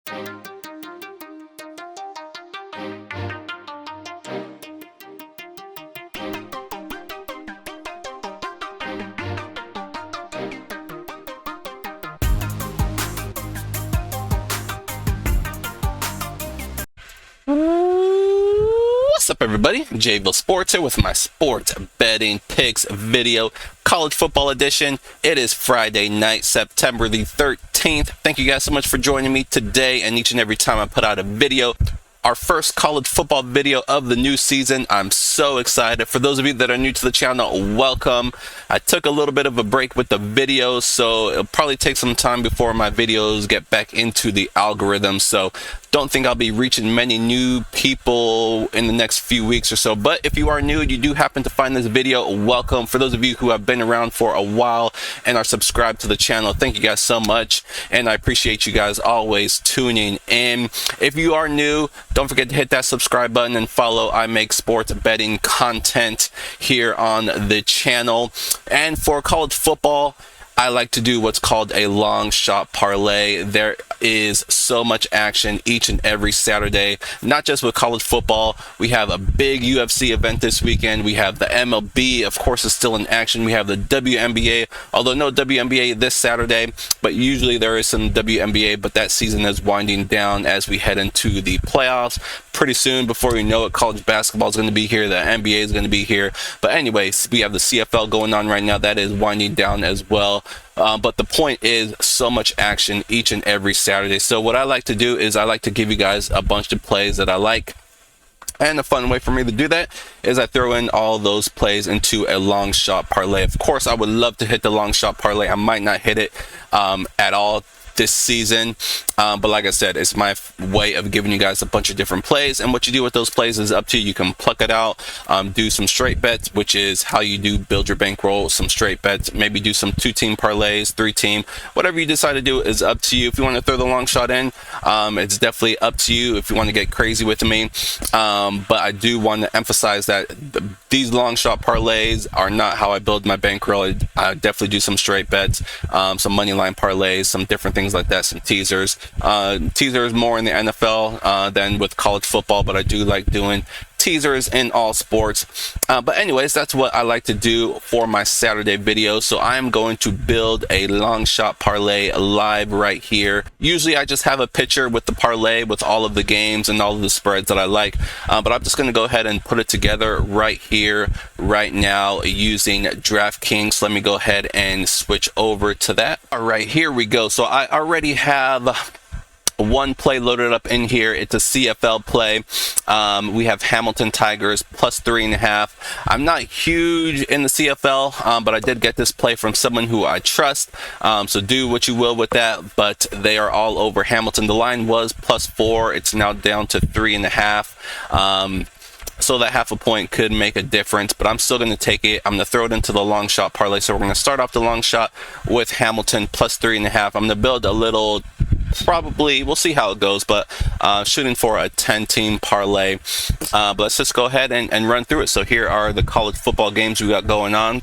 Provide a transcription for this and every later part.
What's up, everybody? Jayville Sports here with my sports betting picks video, college football edition. It is Friday night, September the 13th. Thank you guys so much for joining me today and each and every time I put out a video. Our first college football video of the new season. I'm so excited. For those of you that are new to the channel, welcome. I took a little bit of a break with the videos, so it'll probably take some time before my videos get back into the algorithm. So don't think I'll be reaching many new people in the next few weeks or so. But if you are new and you do happen to find this video, welcome. For those of you who have been around for a while and are subscribed to the channel, thank you guys so much. And I appreciate you guys always tuning in. If you are new, don't forget to hit that subscribe button and follow. I make sports betting content here on the channel. And for college football, I like to do what's called a long shot parlay. There is so much action each and every Saturday, not just with college football. We have a big UFC event this weekend. We have the MLB, of course, is still in action. We have the WNBA, although no WNBA this Saturday, but usually there is some WNBA, but that season is winding down as we head into the playoffs. Pretty soon, before you know it, college basketball is going to be here. The NBA is going to be here. But anyways, we have the CFL going on right now. That is winding down as well. But the point is, so much action each and every Saturday. So what I like to do is I like to give you guys a bunch of plays that I like. And a fun way for me to do that is I throw in all those plays into a long shot parlay. Of course, I would love to hit the long shot parlay. I might not hit it at all this season, but like I said, it's my way of giving you guys a bunch of different plays, and what you do with those plays is up to you. You can pluck it out, do some straight bets, which is how you do build your bankroll. Some straight bets, maybe do some 2-team parlays, 3-team, whatever you decide to do is up to you. If you want to throw the long shot in, it's definitely up to you if you want to get crazy with me, but I do want to emphasize that these long shot parlays are not how I build my bankroll. I definitely do some straight bets, some money line parlays, some different things like that, some teasers. Teasers more in the NFL than with college football, but I do like doing teasers in all sports. But anyways, that's what I like to do for my Saturday video. So I'm going to build a long shot parlay live right here. Usually I just have a picture with the parlay with all of the games and all of the spreads that I like, but I'm just going to go ahead and put it together right here right now using DraftKings. Let me go ahead and switch over to that. All right, here we go. So I already have one play loaded up in here. It's a CFL play. We have Hamilton Tigers plus 3.5. I'm not huge in the CFL, but I did get this play from someone who I trust. So do what you will with that, but they are all over Hamilton. The line was plus 4. It's now down to 3.5. So that half a point could make a difference, but I'm still going to take it. I'm going to throw it into the long shot parlay. So we're going to start off the long shot with Hamilton plus 3.5. I'm going to build a little, probably, we'll see how it goes, but shooting for a 10-team parlay. But let's just go ahead and run through it. So here are the college football games we got going on.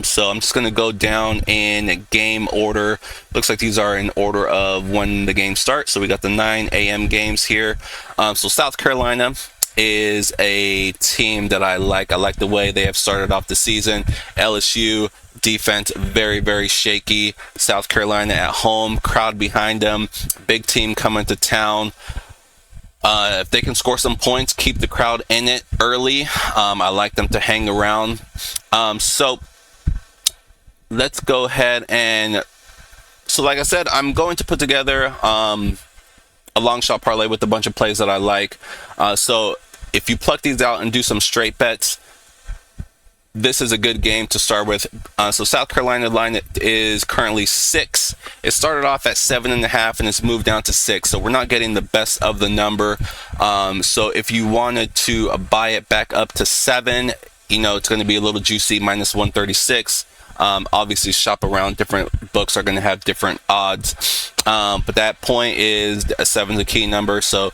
So I'm just going to go down in game order. Looks like these are in order of when the game starts. So we got the 9 a.m. games here. So South Carolina is a team that I like. I like the way they have started off the season. LSU defense very, very shaky. South Carolina at home, crowd behind them, big team coming to town. If they can score some points, keep the crowd in it early, I like them to hang around. So let's go ahead and, so like I said, I'm going to put together a long shot parlay with a bunch of plays that I like. So if you pluck these out and do some straight bets, this is a good game to start with. So South Carolina line is currently 6. It started off at 7.5 and it's moved down to 6. So we're not getting the best of the number. So if you wanted to buy it back up to 7, you know, it's going to be a little juicy, minus 136. Obviously shop around, different books are going to have different odds, but that point is a 7's a key number. So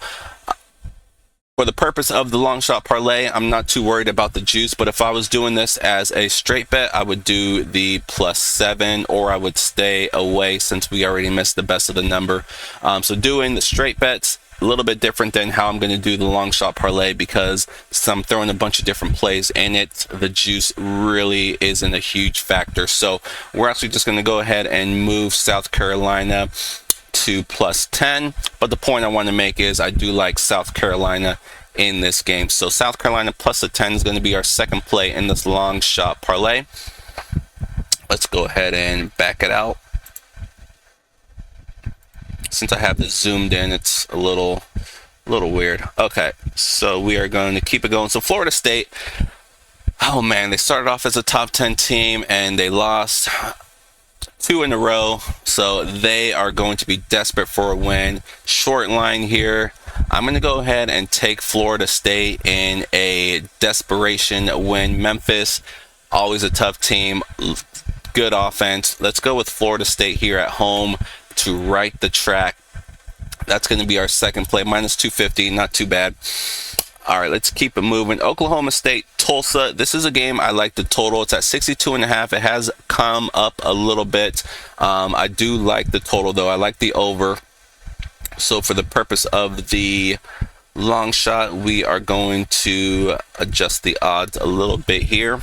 For the purpose of the long shot parlay, I'm not too worried about the juice, but if I was doing this as a straight bet, I would do the +7, or I would stay away since we already missed the best of the number. So doing the straight bets, a little bit different than how I'm going to do the long shot parlay, because I'm throwing a bunch of different plays in it. The juice really isn't a huge factor. So we're actually just going to go ahead and move South Carolina to +10, but the point I want to make is I do like South Carolina in this game. So South Carolina +10 is going to be our second play in this long shot parlay. Let's go ahead and back it out. Since I have this zoomed in, it's a little weird. Okay, so we are going to keep it going. So Florida State, oh man, they started off as a top 10 team and they lost 2 in a row, so they are going to be desperate for a win. Short line here. I'm going to go ahead and take Florida State in a desperation win. Memphis, always a tough team, good offense. Let's go with Florida State here at home to right the track. That's going to be our second play, -250, not too bad. All right, let's keep it moving. Oklahoma State, Tulsa. This is a game I like the total. It's at 62.5. It has come up a little bit. I do like the total, though. I like the over. So for the purpose of the long shot, we are going to adjust the odds a little bit here.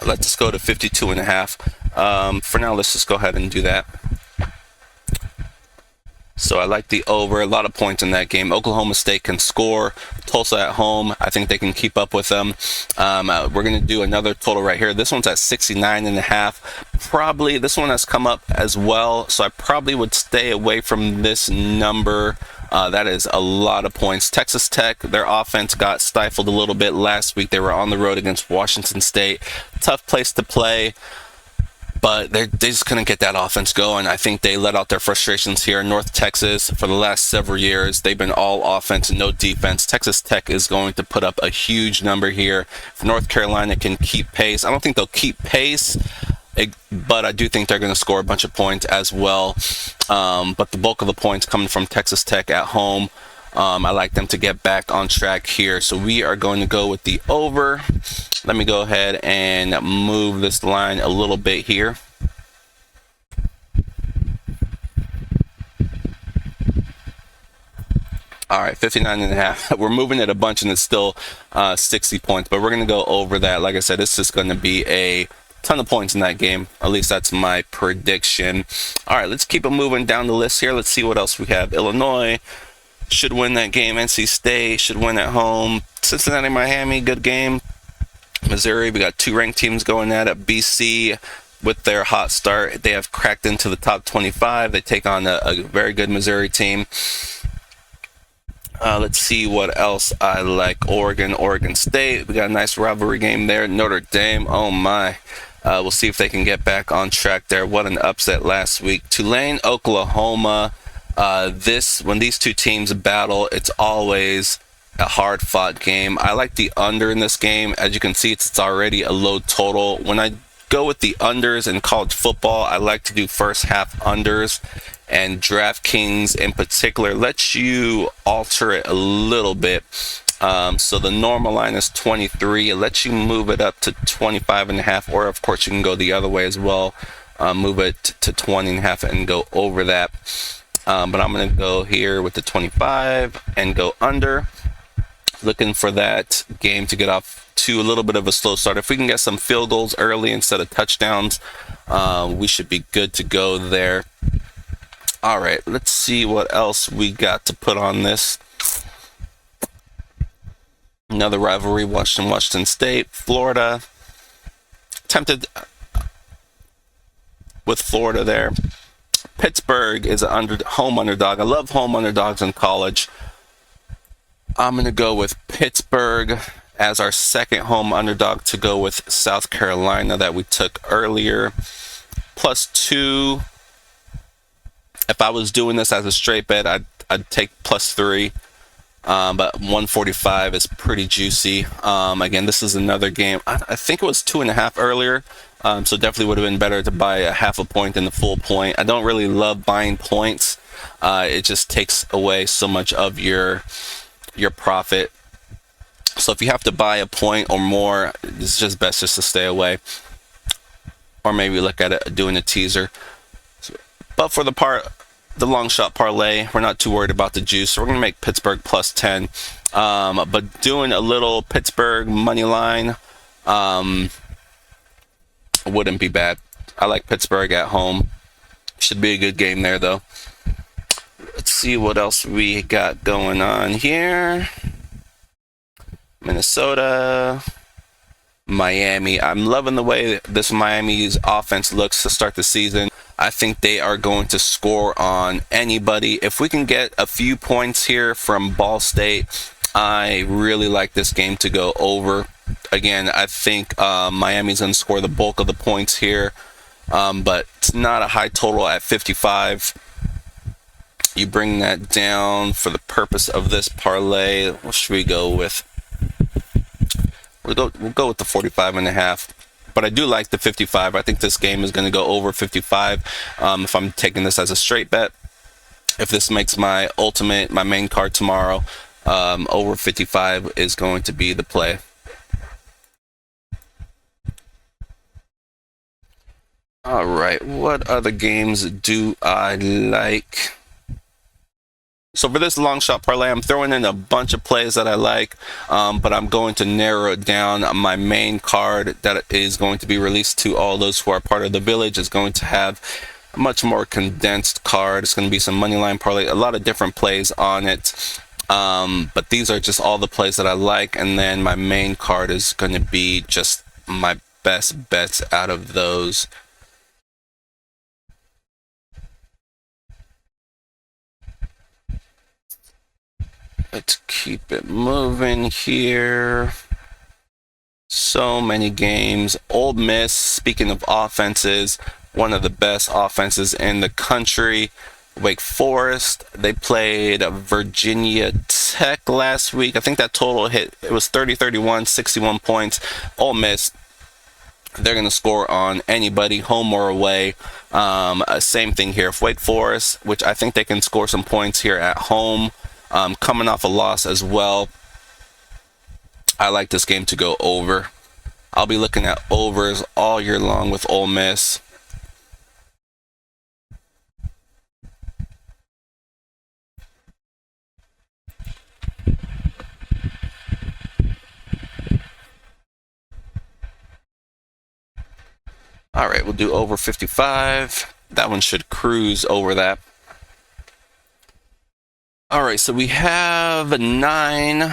Let's just go to 52.5. For now, let's just go ahead and do that. So I like the over. A lot of points in that game. Oklahoma State can score. Tulsa at home, I think they can keep up with them. We're going to do another total right here. This one's at 69.5. Probably this one has come up as well, so I probably would stay away from this number. That is a lot of points. Texas Tech, their offense got stifled a little bit last week. They were on the road against Washington State. Tough place to play, but they just couldn't get that offense going. I think they let out their frustrations here. North Texas, for the last several years, they've been all offense and no defense. Texas Tech is going to put up a huge number here. If North Carolina can keep pace, I don't think they'll keep pace, but I do think they're going to score a bunch of points as well. But the bulk of the points coming from Texas Tech at home. I like them to get back on track here. So we are going to go with the over. Let me go ahead and move this line a little bit here. All right, 59.5. We're moving it a bunch and it's still 60 points, but we're going to go over that. Like I said, it's just going to be a ton of points in that game. At least that's my prediction. All right, let's keep it moving down the list here. Let's see what else we have. Illinois should win that game. NC State should win at home. Cincinnati, Miami, good game. Missouri, we got 2 ranked teams going at it. BC, with their hot start, they have cracked into the top 25. They take on a very good Missouri team. Let's see what else I like. Oregon State, we got a nice rivalry game there. Notre Dame, oh my. We'll see if they can get back on track there. What an upset last week. Tulane, Oklahoma. When these two teams battle, it's always a hard-fought game. I like the under in this game. As you can see, it's already a low total. When I go with the unders in college football, I like to do first half unders, and DraftKings in particular lets you alter it a little bit. So the normal line is 23. It lets you move it up to 25.5, or of course you can go the other way as well. Move it to 20.5 and go over that. But I'm going to go here with the 25 and go under. Looking for that game to get off to a little bit of a slow start. If we can get some field goals early instead of touchdowns, we should be good to go there. All right, let's see what else we got to put on this. Another rivalry, Washington State, Florida. Tempted with Florida there. Pittsburgh is a home underdog. I love home underdogs in college. I'm going to go with Pittsburgh as our second home underdog to go with South Carolina that we took earlier. +2. If I was doing this as a straight bet, I'd take +3. But 145 is pretty juicy. Again, this is another game. I think it was 2.5 earlier. So definitely would have been better to buy a half a point than the full point. I don't really love buying points. it just takes away so much of your profit. So if you have to buy a point or more, it's just best just to stay away, or maybe look at it doing a teaser. But for the long shot parlay, we're not too worried about the juice, so we're gonna make Pittsburgh plus 10. But doing a little Pittsburgh money line wouldn't be bad. I like Pittsburgh at home. Should be a good game there, though. Let's see what else we got going on here. Minnesota, Miami. I'm loving the way this Miami's offense looks to start the season. I think they are going to score on anybody. If we can get a few points here from Ball State, I really like this game to go over. Again, I think Miami's going to score the bulk of the points here, but it's not a high total at 55. You bring that down for the purpose of this parlay. What should we go with? We'll go with the 45.5. But I do like the 55. I think this game is going to go over 55 if I'm taking this as a straight bet. If this makes my main card tomorrow, over 55 is going to be the play. All right, what other games do I like? So for this long shot parlay, I'm throwing in a bunch of plays that I like, but I'm going to narrow it down. My main card that is going to be released to all those who are part of the village is going to have a much more condensed card. It's going to be some Moneyline parlay, a lot of different plays on it. But these are just all the plays that I like, and then my main card is going to be just my best bets out of those. Let's keep it moving here. So many games. Ole Miss, speaking of offenses, one of the best offenses in the country. Wake Forest, they played Virginia Tech last week. I think that total hit, it was 30-31, 61 points. Ole Miss, they're going to score on anybody, home or away. Same thing here. If Wake Forest, which I think they can score some points here at home, coming off a loss as well, I like this game to go over. I'll be looking at overs all year long with Ole Miss. All right, we'll do over 55. That one should cruise over that. All right, so we have 9.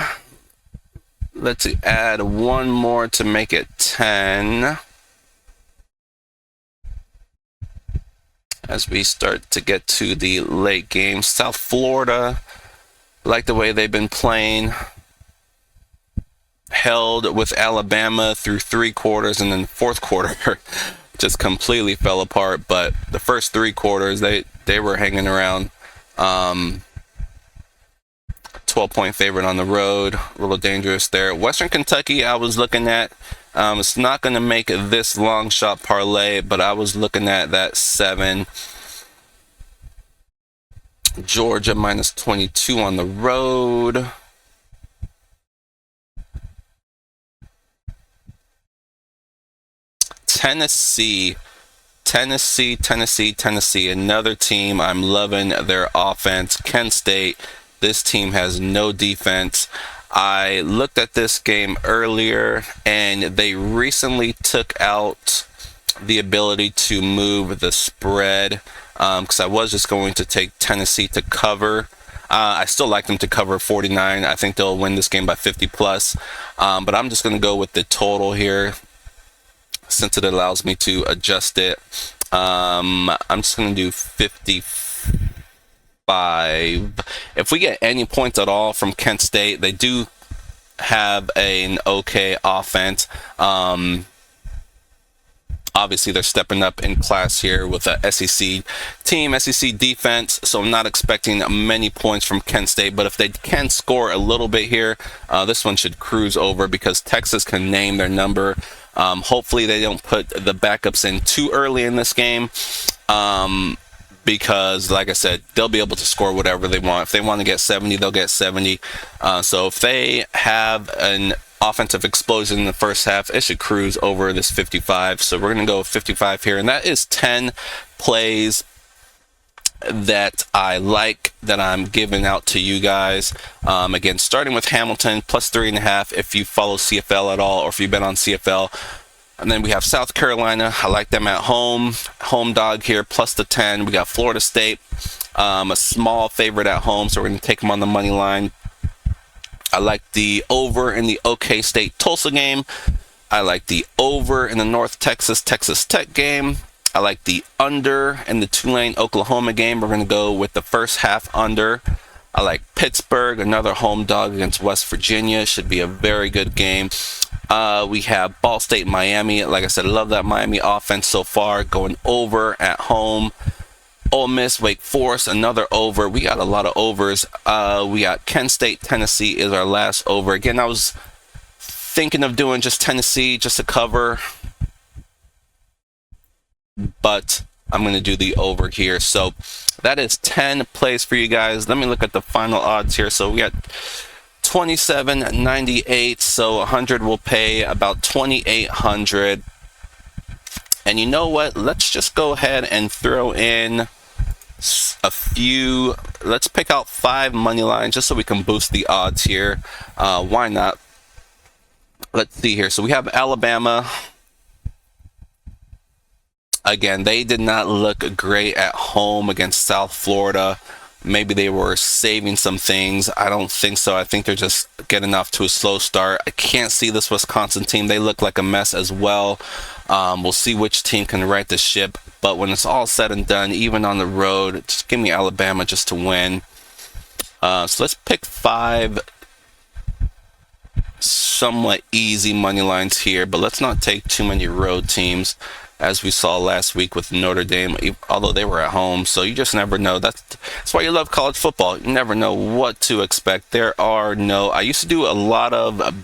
Let's add one more to make it 10. As we start to get to the late game. South Florida, like the way they've been playing. Held with Alabama through 3 quarters, and then the fourth quarter just completely fell apart. But the first 3 quarters, they were hanging around. 12-point favorite on the road, a little dangerous there. Western Kentucky, I was looking at. It's not going to make this long shot parlay, but I was looking at that 7. Georgia minus 22 on the road. Tennessee, another team. I'm loving their offense. Kent State, this team has no defense. I looked at this game earlier, and they recently took out the ability to move the spread, because I was just going to take Tennessee to cover. I still like them to cover 49. I think they'll win this game by 50 plus, but I'm just going to go with the total here, since it allows me to adjust it. I'm just going to do 55. If we get any points at all from Kent State, they do have an okay offense. Obviously, they're stepping up in class here with a SEC team, SEC defense, so I'm not expecting many points from Kent State, but if they can score a little bit here, this one should cruise over because Texas can name their number. Hopefully, they don't put the backups in too early in this game. because, like I said, they'll be able to score whatever they want. If they want to get 70, they'll get 70. So if they have an offensive explosion in the first half, it should cruise over this 55. So we're going to go 55 here, and that is 10 plays that I like, that I'm giving out to you guys. Again, starting with Hamilton plus 3.5 if you follow CFL at all, or if you've been on CFL. And then we have South Carolina. I like them at home dog here, plus the 10. We got Florida State, a small favorite at home, so we're going to take them on the money line. I like the over in the OK State Tulsa game. I like the over in the North Texas Tech game. I like the under in the Tulane Oklahoma game. We're going to go with the first half under. I like Pittsburgh, another home dog against West Virginia. Should be a very good game. We have Ball State Miami. Like I said, I love that Miami offense so far. Going over at home. Ole Miss, Wake Forest, another over. We got a lot of overs. We got Kent State, Tennessee is our last over. Again, I was thinking of doing just Tennessee just to cover, but I'm going to do the over here. So that is 10 plays for you guys. Let me look at the final odds here. So we got 27.98. So 100 will pay about 2,800. And you know what? Let's just go ahead and throw in a few. Let's pick out 5 money lines just so we can boost the odds here. Why not? Let's see here. So we have Alabama. Again, they did not look great at home against South Florida. Maybe they were saving some things. I don't think so. I think they're just getting off to a slow start. I can't see this Wisconsin team. They look like a mess as well. We'll see which team can right the ship. But when it's all said and done, even on the road, just give me Alabama just to win. So let's pick 5 somewhat easy money lines here. But let's not take too many road teams, as we saw last week with Notre Dame, although they were at home. So you just never know. That's why you love college football. You never know what to expect. I used to do a lot of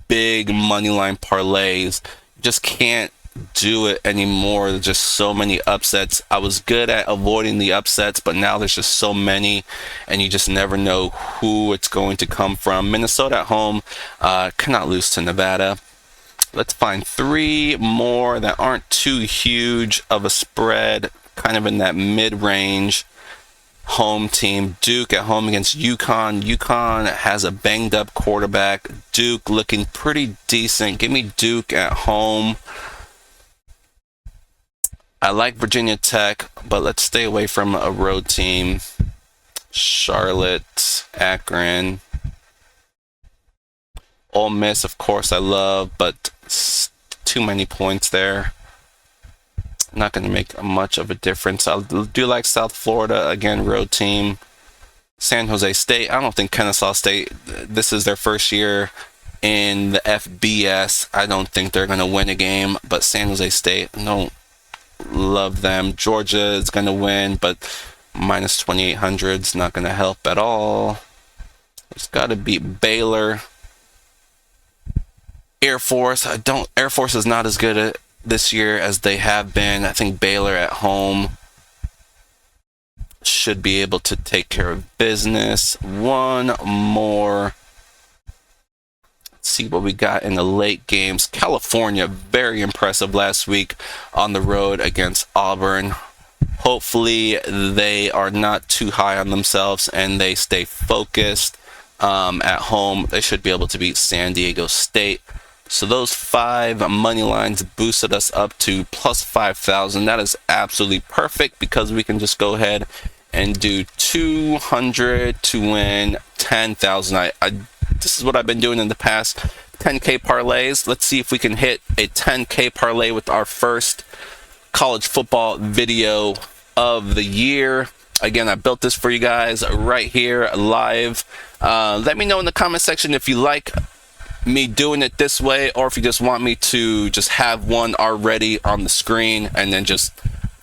big money line parlays. Just can't do it anymore. There's just so many upsets. I was good at avoiding the upsets, but now there's just so many, and you just never know who it's going to come from. Minnesota at home cannot lose to Nevada. Let's find 3 more that aren't too huge of a spread, kind of in that mid-range home team. Duke at home against UConn. UConn has a banged-up quarterback. Duke looking pretty decent. Give me Duke at home. I like Virginia Tech, but let's stay away from a road team. Charlotte, Akron. Ole Miss, of course, I love, but too many points there. Not going to make much of a difference. I do like South Florida, again, road team. San Jose State. I don't think Kennesaw State, this is their first year in the FBS. I don't think they're going to win a game, but San Jose State, I don't love them. Georgia is going to win, but minus 2,800 is not going to help at all. It's got to beat Baylor. Air Force. Air Force is not as good this year as they have been. I think Baylor at home should be able to take care of business. One more. Let's see what we got in the late games. California, very impressive last week on the road against Auburn. Hopefully they are not too high on themselves and they stay focused. At home, they should be able to beat San Diego State. So those 5 money lines boosted us up to plus 5,000. That is absolutely perfect because we can just go ahead and do 200 to win 10,000. This is what I've been doing in the past 10K parlays. Let's see if we can hit a 10K parlay with our first college football video of the year. Again, I built this for you guys right here live. Let me know in the comment section if you like me doing it this way, or if you just want me to just have one already on the screen and then just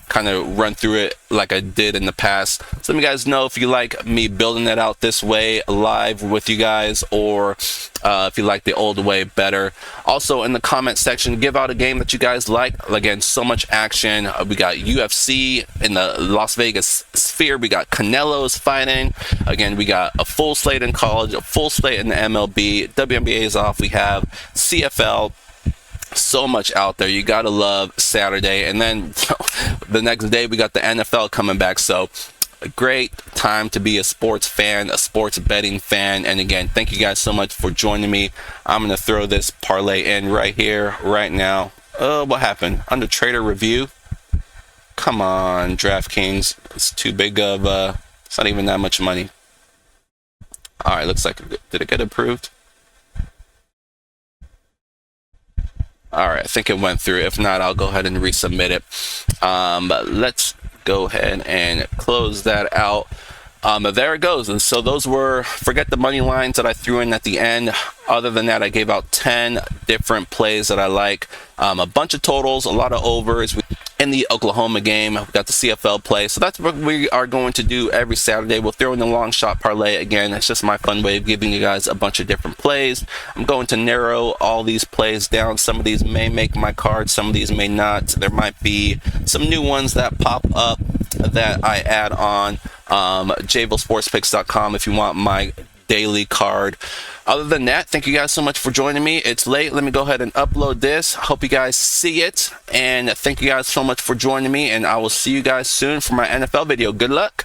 kind of run through it like I did in the past. So let me guys know if you like me building that out this way live with you guys, or if you like the old way better. Also in the comment section, give out a game that you guys like. Again, so much action. We got UFC in the Las Vegas sphere. We got Canelo's fighting. Again, we got a full slate in college, a full slate in the MLB. WNBA is off. We have CFL. So much out there. You gotta love Saturday. And then the next day we got the NFL coming back. So a great time to be a sports fan, a sports betting fan. And again, thank you guys so much for joining me. I'm gonna throw this parlay in right here, right now. What happened? Under trader review? Come on, DraftKings. It's too big of it's not even that much money. All right, looks like, did it get approved? All right, I think it went through. If not, I'll go ahead and resubmit it. But let's go ahead and close that out. There it goes. And so those were, forget the money lines that I threw in at the end. Other than that, I gave out 10 different plays that I like. A bunch of totals, a lot of overs. In the Oklahoma game, we got the CFL play. So that's what we are going to do every Saturday. We'll throw in the long shot parlay again. It's just my fun way of giving you guys a bunch of different plays. I'm going to narrow all these plays down. Some of these may make my card, some of these may not. There might be some new ones that pop up that I add on. JVilleSportsPicks.com if you want my daily card. Other than that, thank you guys so much for joining me. It's late. Let me go ahead and upload this. Hope you guys see it. And thank you guys so much for joining me. And I will see you guys soon for my NFL video. Good luck.